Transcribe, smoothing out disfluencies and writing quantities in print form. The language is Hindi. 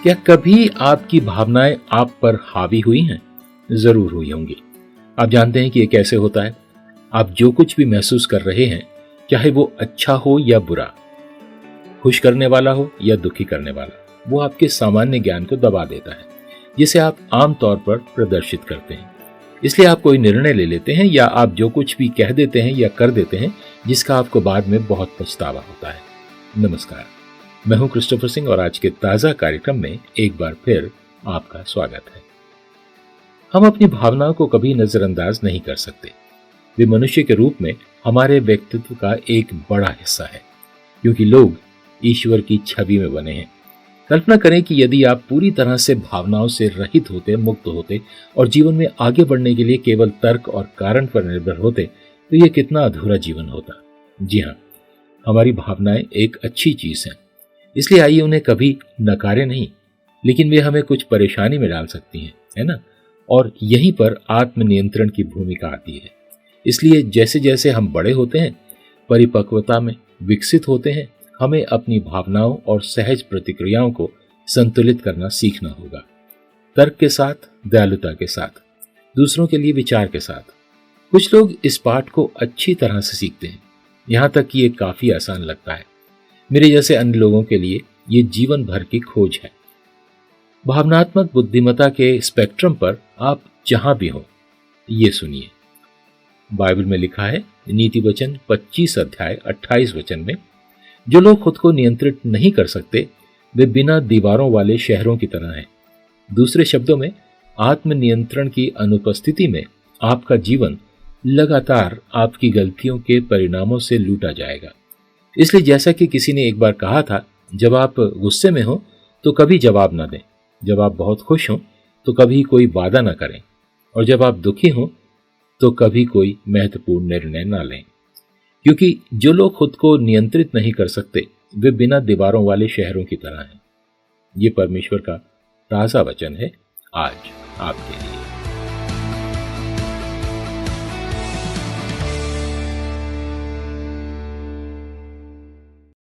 क्या कभी आपकी भावनाएं आप पर हावी हुई हैं? जरूर हुई होंगी। आप जानते हैं कि ये कैसे होता है। आप जो कुछ भी महसूस कर रहे हैं, चाहे वो अच्छा हो या बुरा, खुश करने वाला हो या दुखी करने वाला, वो आपके सामान्य ज्ञान को दबा देता है, जिसे आप आमतौर पर प्रदर्शित करते हैं। इसलिए आप कोई निर्णय ले लेते हैं या आप जो कुछ भी कह देते हैं या कर देते हैं, जिसका आपको बाद में बहुत पछतावा होता है। नमस्कार, मैं हूं क्रिस्टोफर सिंह और आज के ताजा कार्यक्रम में एक बार फिर आपका स्वागत है। हम अपनी भावनाओं को कभी नजरअंदाज नहीं कर सकते। वे मनुष्य के रूप में हमारे व्यक्तित्व का एक बड़ा हिस्सा है, क्योंकि लोग ईश्वर की छवि में बने हैं। कल्पना करें कि यदि आप पूरी तरह से भावनाओं से रहित होते, मुक्त होते और जीवन में आगे बढ़ने के लिए केवल तर्क और कारण पर निर्भर होते, तो यह कितना अधूरा जीवन होता। जी हाँ, हमारी भावनाएं एक अच्छी चीज हैं, इसलिए आइए उन्हें कभी नकारे नहीं, लेकिन वे हमें कुछ परेशानी में डाल सकती हैं, है ना? और यहीं पर आत्मनियंत्रण की भूमिका आती है। इसलिए जैसे जैसे हम बड़े होते हैं, परिपक्वता में विकसित होते हैं, हमें अपनी भावनाओं और सहज प्रतिक्रियाओं को संतुलित करना सीखना होगा। तर्क के साथ, दयालुता के साथ, दूसरों के लिए विचार के साथ। कुछ लोग इस पाठ को अच्छी तरह से सीखते हैं, यहां तक कि ये काफी आसान लगता है। मेरे जैसे अन्य लोगों के लिए ये जीवन भर की खोज है। भावनात्मक बुद्धिमत्ता के स्पेक्ट्रम पर आप जहां भी हो, ये सुनिए। बाइबल में लिखा है, नीति वचन 25 अध्याय 28 वचन में, जो लोग खुद को नियंत्रित नहीं कर सकते, वे बिना दीवारों वाले शहरों की तरह हैं। दूसरे शब्दों में, आत्मनियंत्रण की अनुपस्थिति में आपका जीवन लगातार आपकी गलतियों के परिणामों से लूटा जाएगा। इसलिए जैसा कि किसी ने एक बार कहा था, जब आप गुस्से में हो तो कभी जवाब ना दें, जब आप बहुत खुश हो तो कभी कोई वादा ना करें, और जब आप दुखी हो तो कभी कोई महत्वपूर्ण निर्णय ना लें। क्योंकि जो लोग खुद को नियंत्रित नहीं कर सकते, वे बिना दीवारों वाले शहरों की तरह हैं। ये परमेश्वर का ताजा वचन है आज आपके लिए।